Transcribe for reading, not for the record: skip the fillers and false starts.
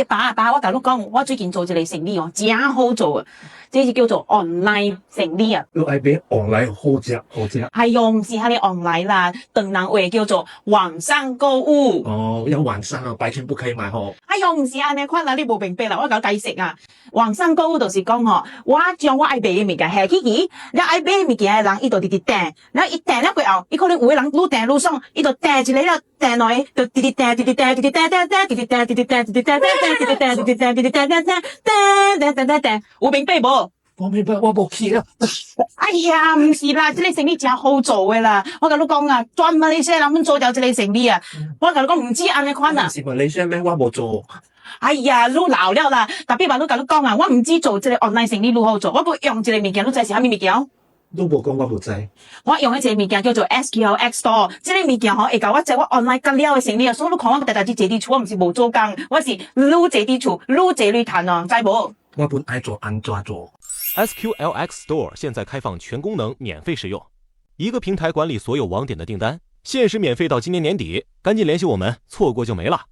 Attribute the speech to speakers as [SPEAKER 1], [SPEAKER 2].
[SPEAKER 1] 爸，我甲你講，我最近做一個生意哦，真好做啊！這是叫做 online 生意啊。
[SPEAKER 2] 你愛俾 online 好食。
[SPEAKER 1] 係哦，唔是喺你 online 啦，當人話叫做網上購物。
[SPEAKER 2] 哦，要晚上啊，白天不可以買哦。
[SPEAKER 1] 係哦，唔是安尼款啦，你無明白啦，我甲你解釋啊。網上購物就是講吼，我將我愛買嘅物件下起去，你愛買物件嘅人，伊就直直訂，然後伊訂了過後，伊可能有個人愈訂愈爽，伊就訂一個了，訂落去就直直訂，直直訂，直直訂，直直訂，直直訂，直直訂，直直訂，直直訂，直直訂，直直訂，訂，有明白無？
[SPEAKER 2] 我明白，我冇去啊。
[SPEAKER 1] 哎呀，唔是啦，這個生意真好做嘅啦，我甲你講啊，專門呢些人們做掉這個生意啊，我甲你講唔知安尼款啊。
[SPEAKER 2] 是馬來西亞咩？我冇做。
[SPEAKER 1] 哎呀，你老了啦，特別話你甲你講啊，我唔知做這個 online 生意如何做，我個用這個物件，你知是蝦米物件？
[SPEAKER 2] 都冇講，我冇知。
[SPEAKER 1] 我用一個物件叫做 SQLX Store，這個物件吼會教我做我 online 隔了嘅生意啊，所以你看我大啲坐啲厝，我唔是冇做工，我是愈坐啲厝，愈坐愈賺啊，知無？
[SPEAKER 2] 我本愛做安怎做。
[SPEAKER 3] SQLX Store 現在開放全功能免費使用，一個平台管理所有網點的訂單，限時免費到今年年底，趕緊聯繫我們，錯過就沒了。